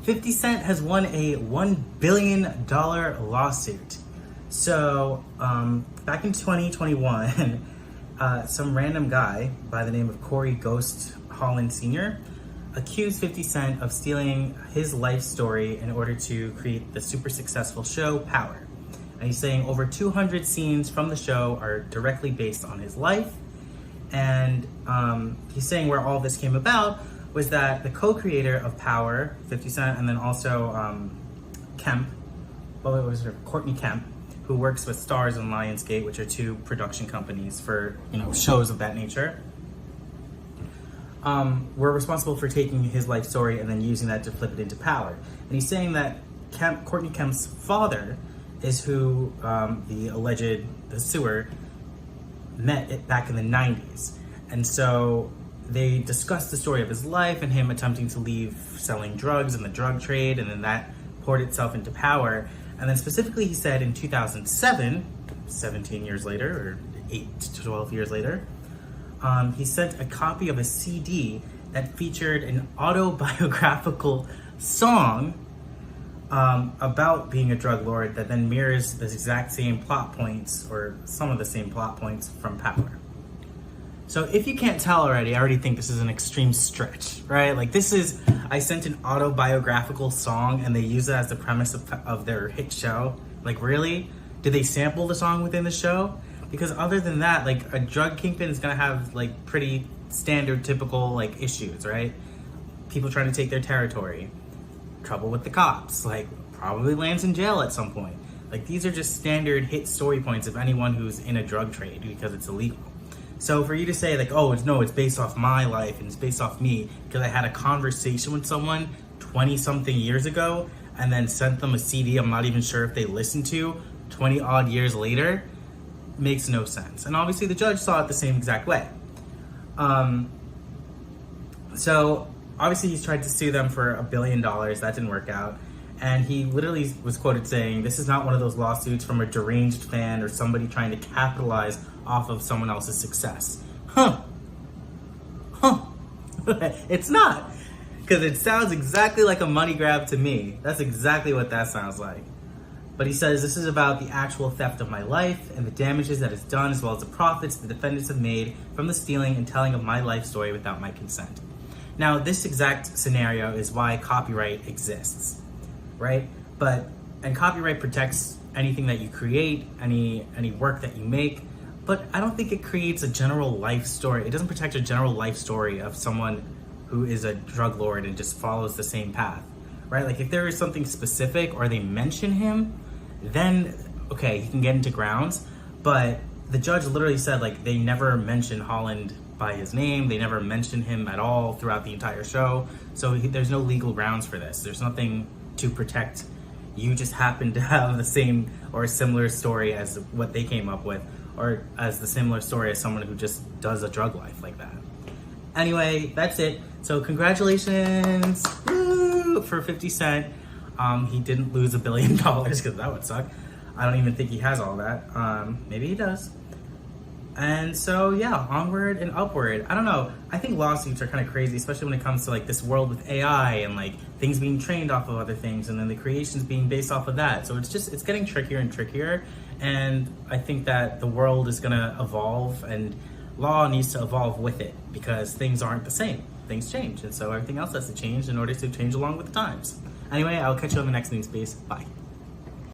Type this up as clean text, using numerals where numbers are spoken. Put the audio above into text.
50 Cent has won a $1 billion lawsuit. So, back in 2021, some random guy by the name of Cory Holland Sr. accused 50 Cent of stealing his life story in order to create the super successful show Power. And he's saying over 200 scenes from the show are directly based on his life. And he's saying where all this came about was that the co-creator of Power, 50 Cent, and then also Courtney Kemp, who works with STARZ and Lionsgate, which are two production companies for shows of that nature, were responsible for taking his life story and then using that to flip it into Power. And he's saying that Courtney Kemp's father is who the sewer met it back in the 90s. And so they discussed the story of his life and him attempting to leave selling drugs in the drug trade, and then that poured itself into Power. And then specifically he said in 2007, 17 years later, or 8 to 12 years later, he sent a copy of a CD that featured an autobiographical song about being a drug lord that then mirrors the exact same plot points, or some of the same plot points, from Power. So if you can't tell already, I already think this is an extreme stretch, right? Like I sent an autobiographical song and they use it as the premise of their hit show. Like, really? Did they sample the song within the show? Because other than that, like, a drug kingpin is gonna have like pretty standard, typical like issues, right? People trying to take their territory, trouble with the cops, like probably lands in jail at some point. Like, these are just standard hit story points of anyone who's in a drug trade because it's illegal. So for you to say like, oh, it's based off my life and it's based off me because I had a conversation with someone 20 something years ago and then sent them a CD I'm not even sure if they listened to 20 odd years later, makes no sense. And obviously the judge saw it the same exact way. So obviously he's tried to sue them for $1 billion. That didn't work out. And he literally was quoted saying, "This is not one of those lawsuits from a deranged fan or somebody trying to capitalize off of someone else's success." It's not. Because it sounds exactly like a money grab to me. That's exactly what that sounds like. But he says, "This is about the actual theft of my life and the damages that it's done, as well as the profits the defendants have made from the stealing and telling of my life story without my consent." Now, this exact scenario is why copyright exists, right? And copyright protects anything that you create, any work that you make, but I don't think it creates a general life story. It doesn't protect a general life story of someone who is a drug lord and just follows the same path, right? Like, if there is something specific or they mention him, then okay, he can get into grounds. But the judge literally said, like, they never mentioned Holland by his name. They never mentioned him at all throughout the entire show. So there's no legal grounds for this. There's nothing to protect. You just happen to have the same or a similar story as what they came up with, or as the similar story as someone who just does a drug life like that. Anyway, that's it. So congratulations, woo, for 50 Cent. He didn't lose $1 billion because that would suck. I don't even think he has all that. Maybe he does. And so yeah, onward and upward. I don't know. I think lawsuits are kind of crazy, especially when it comes to like this world with AI and like things being trained off of other things and then the creations being based off of that. So it's getting trickier and trickier. And I think that the world is gonna evolve and law needs to evolve with it because things aren't the same. Things change. And so everything else has to change in order to change along with the times. Anyway, I'll catch you on the next news piece. Bye.